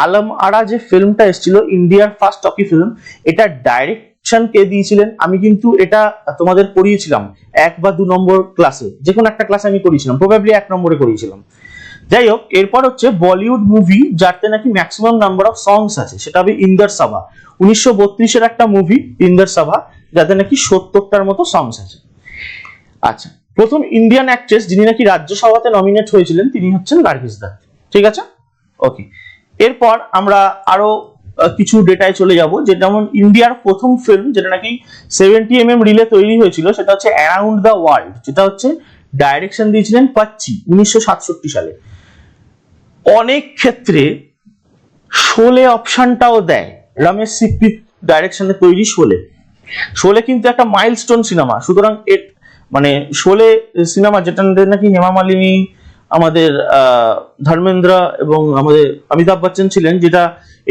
আলম আরা যে ফিল্মটা এসেছিল, ইন্ডিয়ার ফার্স্ট টকি ফিল্ম, এটা ডাইরেকশন কে দিয়েছিলেন? আমি কিন্তু এটা তোমাদের পড়িয়েছিলাম 1 বা 2 নম্বর ক্লাসে, যে কোনো একটা ক্লাসে আমি করিয়েছিলাম, প্রবাবলি 1 নম্বরে করিয়েছিলাম। যাই হোক, এরপর হচ্ছে বলিউড মুভি যাতে নাকি ম্যাক্সিমাম নাম্বার অফ সংস আছে, সেটা হবে ইন্দার সাভা। 1932 একটা মুভি ইন্দার সাভা, যাতে নাকি 70টার মতো সংস আছে। আচ্ছা, প্রথম ইন্ডিয়ান অ্যাক্ট্রেস যিনি নাকি রাজ্যসভাতে নমিনেট হয়েছিলেন, তিনি হচ্ছেন নার্গিস দত্ত। ঠিক আছে। ওকে, এরপর আমরা আরো কিছু ডেটায় চলে যাব, যেমন ইন্ডিয়ার প্রথম ফিল্ম যেটা নাকি 70mm রিলে তৈরি হয়েছিল, সেটা হচ্ছে অ্যারাউন্ড দ্য ওয়ার্ল্ড, যেটা হচ্ছে ডাইরেকশন দিয়েছিলেন পাচ্চি 1967 সালে। অনেক ক্ষেত্রে শোলে অপশনটাও দেয়, রমেশ সিপ্পি ডাইরেকশনে তৈরি শোলে কিন্তু একটা মাইলস্টোন সিনেমা। সুতরাং মানে শোলে সিনেমা যেটা নাকি হেমা মালিনী, আমাদের ধর্মেন্দ্র এবং আমাদের অমিতাভ বচ্চন ছিলেন, যেটা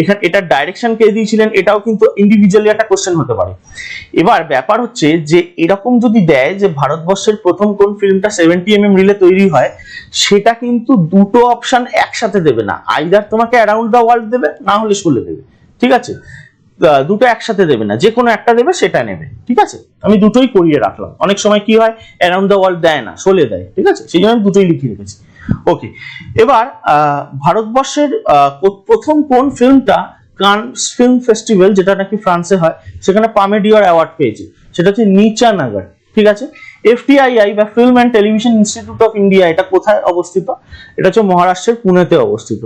এখানে এটা ডাইরেকশন কে দিয়েছিলেন, এটাও কিন্তু ইন্ডিভিজুয়ালি একটা কোশ্চেন হতে পারে। এবার ব্যাপার হচ্ছে যে এরকম যদি দেয় যে ভারতবর্ষের প্রথম কোন ফিল্মটা 70mm রিলে তৈরি হয়, সেটা কিন্তু দুটো অপশন একসাথে দেবে না, আইদার তোমাকে অ্যারাউন্ড দ্য ওয়ার্ল্ড দেবে, না হলে শোলে দেবে। ঠিক আছে। দুটো একসাথে দেবে না, যে কোনো একটা দেবে সেটা নেবে, ঠিক আছে? আমি দুটোই করিয়ে রাখলাম। অনেক সময় কি হয়, অ্যারাউন্ড দ্য ওয়ার্ল্ড দেয় না, শোলে দেয়, ঠিক আছে? সেই জন্য আমি দুটোই লিখে রেখেছি। ওকে, এবার ভারতবর্ষের প্রথম কোন ফিল্মটা কানস ফিল্ম ফেস্টিভ্যাল, যেটা নাকি ফ্রান্সে হয়, সেখানে পামে ডিওর অ্যাওয়ার্ড পেয়েছে? সেটা হচ্ছে নিচা নগর, ঠিক আছে? এফটিআইআই বা film and television institute of India, এটা কোথায় অবস্থিত? এটা হচ্ছে মহারাষ্ট্রের পুনেতে অবস্থিত।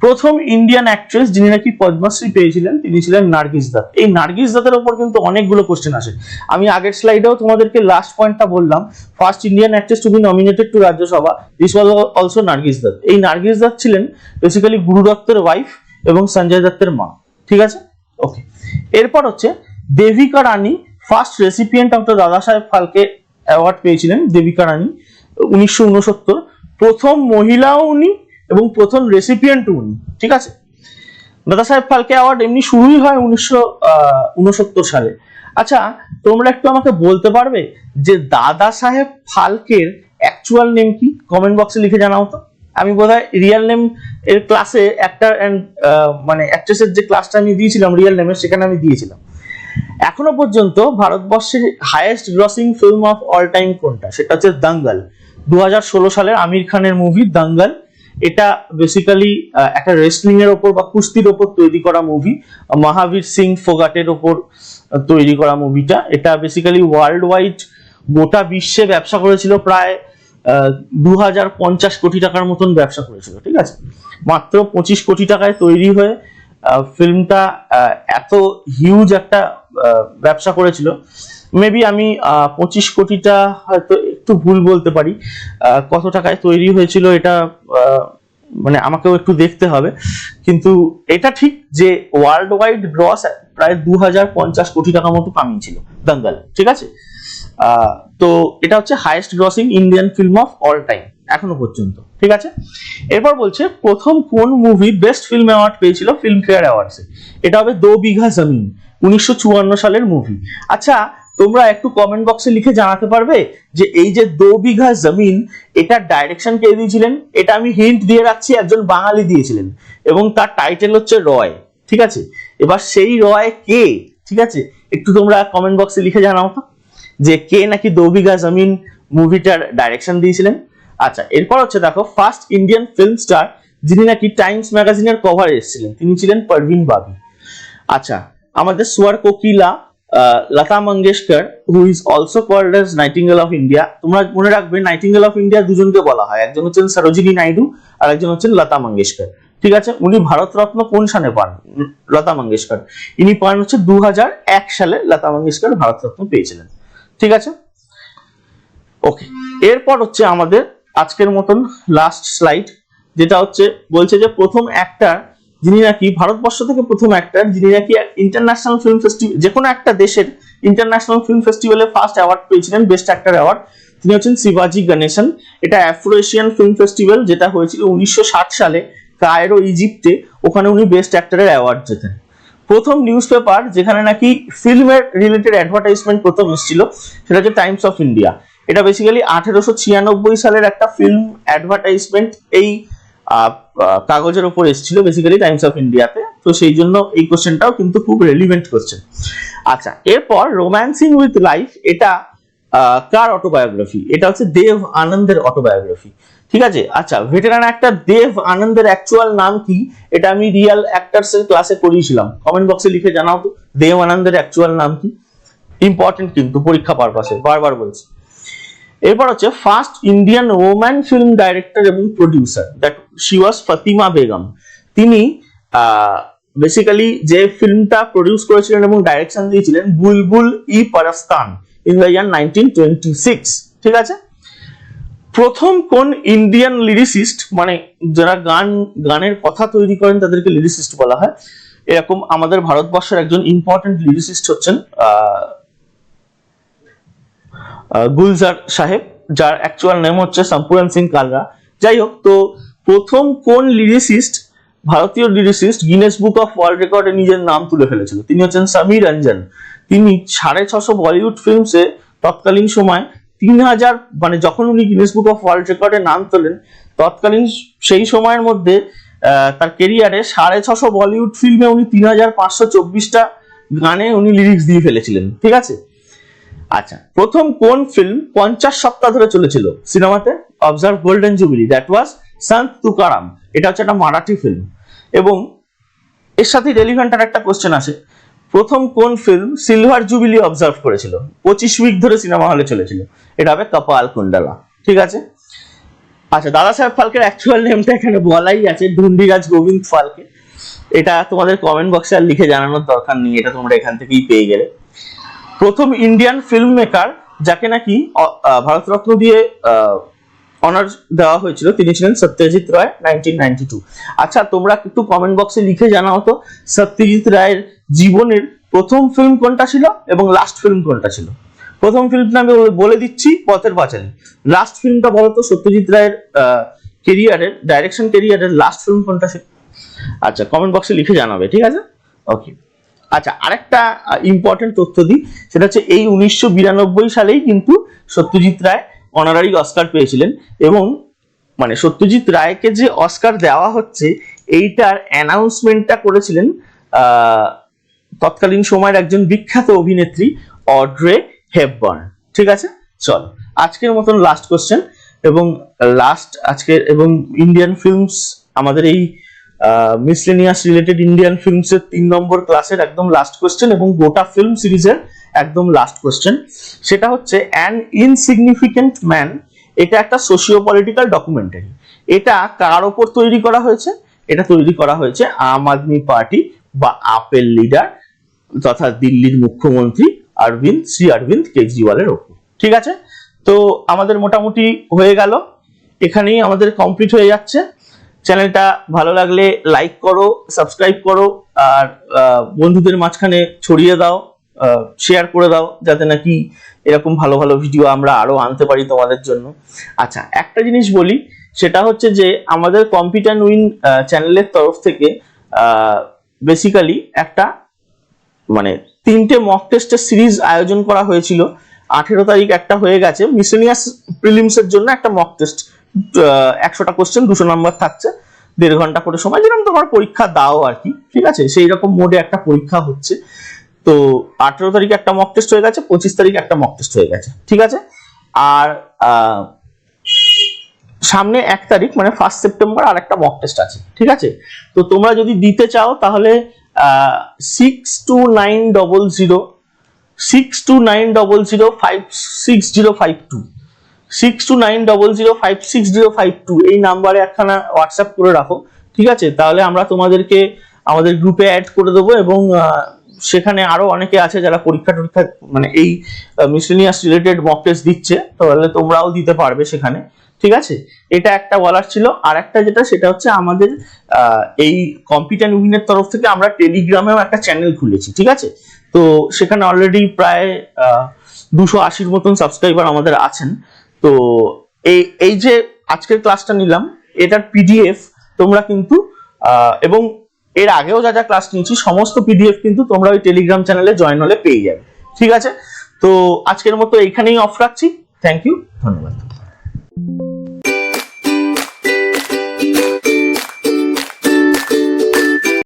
প্রথম ইন্ডিয়ান অ্যাক্ট্রেস যিনি নাকি পদ্মশ্রী পেয়েছিলেন তিনি ছিলেন নার্গিস দত্ত। এই নার্গিস দত্তের উপর কিন্তু অনেকগুলো কোশ্চেন আসে। আমি আগের স্লাইডেও তোমাদেরকে লাস্ট পয়েন্টটা বললাম, first Indian actress to be nominated to Rajya Sabha, this was also Nargis Dutt. এই নার্গিস দত্ত ছিলেন বেসিক্যালি গুরু দত্তের ওয়াইফ এবং সঞ্জয় দত্তের মা, ঠিক আছে? ওকে, এরপর হচ্ছে দেবিকা রানী, ফার্স্ট রেসিপিয়েন্ট অফ দ্য দাদা সাহেব ফালকে অ্যাওয়ার্ড পেয়েছিলেন দেবিকা রানী 1969। প্রথম মহিলাও উনি এবং প্রথম রেসিপিয়েন্ট উনি, ঠিক আছে? দাদা সাহেব ফালকে অ্যাওয়ার্ড এমনি শুরুই হয় 1969 সালে। আচ্ছা, তোমরা একটু আমাকে বলতে পারবে যে দাদা সাহেব ফালকের অ্যাকচুয়াল নেম কি? কমেন্ট বক্সে লিখে জানাও তো। আমি বোধহয় রিয়েল নেম এর ক্লাসে অ্যাক্টর অ্যান্ড মানে অ্যাক্ট্রেসের যে ক্লাসটা আমি দিয়েছিলাম রিয়েল নেমের, সেখানে আমি দিয়েছিলাম। এখনো পর্যন্ত ভারতবর্ষের highest grossing film of all time কোনটা? সেটা হচ্ছে দাঙ্গল। 2016 সালের আমির খানের মুভি দাঙ্গল। এটা বেসিক্যালি একটা রেসলিং এর ওপর বা কুস্তির ওপর তৈরি করা মুভি, মহাবীর সিং ফোগাটের ওপর তৈরি করা মুভিটা। এটা বেসিক্যালি ওয়ার্ল্ড ওয়াইড গোটা বিশ্বে ব্যবসা করেছিল প্রায় 2050 কোটি টাকার মতন ব্যবসা করেছিল, ঠিক আছে? মাত্র 25 কোটি টাকায় তৈরি হয়ে ফিল্মটা এত হিউজ একটা ব্যবসা করেছিল। মেবি আমি 25 কোটিটা হয়তো একটু ভুল বলতে পারি, কত টাকায় তৈরি হয়েছিল এটা মানে আমাকেও একটু দেখতে হবে, কিন্তু এটা ঠিক যে ওয়ার্ল্ড ওয়াইড গ্রস প্রায় 2050 কোটি টাকার মতো কামিয়েছিল দাঙ্গল, ঠিক আছে? তো এটা হচ্ছে highest grossing Indian film of all time এখনো পর্যন্ত, ঠিক আছে? এরপর বলছে প্রথম কোন মুভি বেস্ট ফিল্ম অ্যাওয়ার্ড পেয়েছিল ফিল্মফেয়ার অ্যাওয়ার্ডসে? এটা হবে দো বিঘা জমিন, 1954 সালের মুভি। আচ্ছা, তোমরা একটু কমেন্ট বক্সে লিখে জানাতে পারবে যে এই যে দো বিঘা জমিন, এটার ডাইরেকশন কে দিয়েছিলেন? এটা আমি হিন্ট দিয়ে রাখছি, একজন বাঙালি দিয়েছিলেন এবং তার টাইটেল হচ্ছে রয়, ঠিক আছে? এবার সেই রয় কে, ঠিক আছে? একটু তোমরা কমেন্ট বক্সে লিখে জানাও তো যে কে নাকি দো বিঘা জমিন মুভিটার ডাইরেকশন দিয়েছিলেন। আচ্ছা, এরপর হচ্ছে দেখো ফার্স্ট ইন্ডিয়ান ফিল্ম স্টার যিনি নাকি টাইমস ম্যাগাজিনের কভারে এসেছিলেন, তিনি ছিলেন পারভিন বাবি। আচ্ছা, আমাদের সোয়ার কোকিলা Lata Mangeshkar, who is also called as nightingale of India. তোমরা মনে রাখবে নাইটিঙ্গেল অফ ইন্ডিয়া দুজনকে বলা হয়, একজন হচ্ছেন সরোজিনী নাইডু আর একজন হচ্ছেন লতা মঙ্গেশকর, ঠিক আছে? উনি ভারতরত্ন কোন সালে পান? লতা মঙ্গেশকর ইনি পান হচ্ছে 2001 সালে লতা মঙ্গেশকর ভারতরত্ন পেয়েছিলেন, ঠিক আছে? ওকে, এরপর হচ্ছে আমাদের আজকের মতন লাস্ট স্লাইড, যেটা হচ্ছে বলছে যে প্রথম অ্যাক্টর যিনি নাকি ভারতবর্ষ থেকে প্রথম অ্যাক্টর যিনি নাকি ইন্টারন্যাশনাল ফিল্ম ফেস্টিভ্যাল, যে কোনো একটা দেশের ইন্টারন্যাশনাল ফিল্ম ফেস্টিভ্যালে ফার্স্ট অ্যাওয়ার্ড পেয়েছিলেন, বেস্ট অ্যাক্টর অ্যাওয়ার্ড, তিনি হচ্ছেন শিবাজি গণেশন। এটা আফ্রো এশিয়ান ফিল্ম ফেস্টিভ্যাল, যেটা হয়েছিল 1960 সালে কায়রো, ইজিপ্টে। ওখানে উনি বেস্ট অ্যাক্টরের অ্যাওয়ার্ড জেতেন। প্রথম নিউজ পেপার যেখানে নাকি ফিল্মের রিলেটেড অ্যাডভার্টাইজমেন্ট প্রথম এসেছিল সেটা হচ্ছে টাইমস অফ ইন্ডিয়া। এটা বেসিক্যালি 1896 সালের একটা ফিল্ম অ্যাডভার্টাইজমেন্ট এই কাগজের উপর এসেছিল বেসিক্যালি টাইমস অফ ইন্ডিয়াতে, তো সেই জন্য এই কোশ্চেনটাও কিন্তু খুব রেলিভেন্ট কোশ্চেন। আচ্ছা, এরপর রোম্যান্সিং উইথ লাইফ, এটা কার অটোবায়োগ্রাফি? এটা হচ্ছে দেব আনন্দের অটোবায়োগ্রাফি, ঠিক আছে? আচ্ছা, ভেটেরান অ্যাক্টর দেব আনন্দের অ্যাকচুয়াল নাম কি? এটা আমি রিয়েল অ্যাক্টরস এর ক্লাসে পড়িয়েছিলাম, কমেন্ট বক্সে লিখে জানাও তো দেব আনন্দের অ্যাকচুয়াল নাম কি। ইম্পর্টেন্ট কিন্তু পরীক্ষা পারপাসে, বারবার বলছি। এরপর হচ্ছে first Indian woman film director এবং producer, that she was Fatima Begum. তিনি বেসিক্যালি যে ফিল্মটা প্রডিউস করেছিলেন এবং ডাইরেকশন দিয়েছিলেন বুলবুল ই পারাস্তান ইন দ্য ইয়ার 1926, ঠিক আছে? প্রথম কোন ইন্ডিয়ান লিরিসিস্ট, মানে যারা গানের কথা তৈরি করেন তাদেরকে লিরিসিস্ট বলা হয়, এরকম আমাদের ভারতবর্ষের একজন ইম্পর্টেন্ট লিরিসিস্ট হচ্ছেন গুলজার সাহেব, যার অ্যাকচুয়াল নেম হচ্ছে সম্পুরন সিং কালরা। যাই হোক, তো প্রথম কোন লিরিসিস্ট, ভারতীয় lyricist Guinness book of world রেকর্ডে নিজের নাম তুলে ফেলেছিল? তিনি হচ্ছেন সমীর রঞ্জন। তিনি 650 বলিউড ফিল্মসে তৎকালীন সময় 3000, মানে যখন উনি গিনেস বুক অফ ওয়ার্ল্ড রেকর্ডে নাম তোলেন তৎকালীন সেই সময়ের মধ্যে তার কেরিয়ারে 650 বলিউড ফিল্মে উনি 3524টা গানে উনি লিরিক্স দিয়ে ফেলেছিলেন, ঠিক আছে। আচ্ছা, প্রথম কোন ফিল্ম 50 সপ্তাহ ধরে চলেছিল সিনেমাতে? Observe golden jubilee, that was সন্ত তুকারাম। এটা হচ্ছে একটা মারাঠি ফিল্ম। এবং এর সাথে রেলিভেন্ট আর একটা কোশ্চেন আছে, প্রথম কোন ফিল্ম সিলভার জুবিলি অবজার্ভ করেছিল? 25 উইক ধরে সিনেমা হলে চলেছিল। এটা হবে কপাল কুণ্ডলা, ঠিক আছে। আচ্ছা, দাদা সাহেব ফালকের অ্যাকচুয়াল নেমটা এখানে বলাই আছে, ধুন্ডিরাজ গোবিন্দ ফালকে। এটা তোমাদের কমেন্ট বক্সে আর লিখে জানানোর দরকার নেই, এটা তোমরা এখান থেকেই পেয়ে গেলে। প্রথম ইন্ডিয়ান ফিল্ম মেকার যাকে নাকি ভারতরত্ন দিয়ে অনার দেওয়া হয়েছিল, তিনি ছিলেন সত্যজিৎ রায়, 1992। আচ্ছা, তোমরা একটু কমেন্ট বক্সে লিখে জানাও তো সত্যজিৎ রায়ের জীবনের প্রথম ফিল্ম কোনটা ছিল এবং লাস্ট ফিল্ম কোনটা ছিল। প্রথম ফিল্মটা আমি বলে দিচ্ছি, পথের পাঁচালী। লাস্ট ফিল্মটা বলো তো সত্যজিৎ রায়ের কেরিয়ারের, ডাইরেকশন কেরিয়ারের লাস্ট ফিল্ম কোনটা ছিল? আচ্ছা, কমেন্ট বক্সে লিখে জানাবে, ঠিক আছে। ওকে। আচ্ছা, আরেকটা ইম্পর্টেন্ট তথ্য দিই, সেটা হচ্ছে এই 1992 সালেই কিন্তু সত্যজিৎ রায় অনারারি অস্কার পেয়েছিলেন। এবং মানে সত্যজিৎ রায়কে যে অস্কার দেওয়া হচ্ছে এইটার অ্যানাউন্সমেন্টটা করেছিলেন তৎকালীন সময়ের একজন বিখ্যাত অভিনেত্রী অড্রে হেপবার্ন, ঠিক আছে। চল, আজকের মতন লাস্ট কোশ্চেন এবং লাস্ট আজকের এবং ইন্ডিয়ান ফিল্মস, আমাদের এই মিসলেনিয়াস রিলেটেড ইন্ডিয়ান ফিল্মস এর 3 নম্বর ক্লাসের একদম লাস্ট কোশ্চেন এবং গোটা ফিল্ম সিরিজের একদম লাস্ট কোশ্চেন। সেটা হচ্ছে অ্যান ইনসিগনিফিকেন্ট ম্যান। এটা একটা সোশিও পলিটিক্যাল ডকুমেন্টারি। এটা কার ওপর তৈরি করা হয়েছে? এটা তৈরি করা হয়েছে আম আদমি পার্টি বা আপের লিডার তথা দিল্লির মুখ্যমন্ত্রী শ্রী অরবিন্দ কেজরিওয়ালের ওপর, ঠিক আছে। তো আমাদের মোটামুটি হয়ে গেল, এখানেই আমাদের কমপ্লিট হয়ে যাচ্ছে। চ্যানেলটা ভালো লাগলে লাইক করো, সাবস্ক্রাইব করো, আর বন্ধুদের মাঝখানে ছড়িয়ে দাও, শেয়ার করে দাও, যাতে নাকি এরকম ভালো ভালো ভিডিও আমরা আরো আনতে পারি তোমাদের জন্য। আচ্ছা, একটা জিনিস বলি, সেটা হচ্ছে যে আমাদের কম্পিট অ্যান্ড উইন চ্যানেলের তরফ থেকে বেসিক্যালি একটা মানে 3টে মক টেস্টের সিরিজ আয়োজন করা হয়েছিল। 18 তারিখ একটা হয়ে গেছে, মিসেলিনিয়াস প্রিলিমস এর জন্য একটা মক টেস্ট, 100টা কোশ্চেন, 200 নাম্বার থাকছে, 1.5 ঘন্টা করে সময়, যেরকম তোমার পরীক্ষা দাও আর কি, ঠিক আছে। সেই রকম মোডে একটা পরীক্ষা হচ্ছে। তো 18 তারিখে একটা মক টেস্ট হয়ে গেছে, 25 তারিখে একটা মক টেস্ট হয়ে গেছে, ঠিক আছে। আর সামনে 1 তারিখ মানে 1 সেপ্টেম্বর আর একটা মক টেস্ট আছে, ঠিক আছে। তো তোমরা যদি দিতে চাও তাহলে 6290056052 6290056052 এই নাম্বারে একখানা হোয়াটসঅ্যাপ করে রাখো, ঠিক আছে। তাহলে আমরা তোমাদেরকে আমাদের গ্রুপে অ্যাড করে দেবো এবং সেখানে আরো অনেকে আছে যারা পরীক্ষা মানে এই মিসেলিনিয়াস রিলেটেড মক টেস্ট দিচ্ছে, তাহলে তোমরাও দিতে পারবে সেখানে, ঠিক আছে। এটা একটা বলার ছিল। আর একটা যেটা, সেটা হচ্ছে আমাদের এই কম্পিট অ্যান্ড উইনের তরফ থেকে আমরা টেলিগ্রামেও একটা চ্যানেল খুলেছি, ঠিক আছে। তো সেখানে অলরেডি প্রায় 280 মতন সাবস্ক্রাইবার আমাদের আছেন। তো এই যে আজকের ক্লাসটা নিলাম, এটার পিডিএফ তোমরা কিন্তু এবং এর আগেও যা যা ক্লাস নিয়েছি সমস্ত পিডিএফ কিন্তু তোমরা ওই টেলিগ্রাম চ্যানেলে জয়েন হলে পেয়ে যাবে, ঠিক আছে। তো আজকের মতো এইখানেই অফ রাখছি। থ্যাংক ইউ, ধন্যবাদ।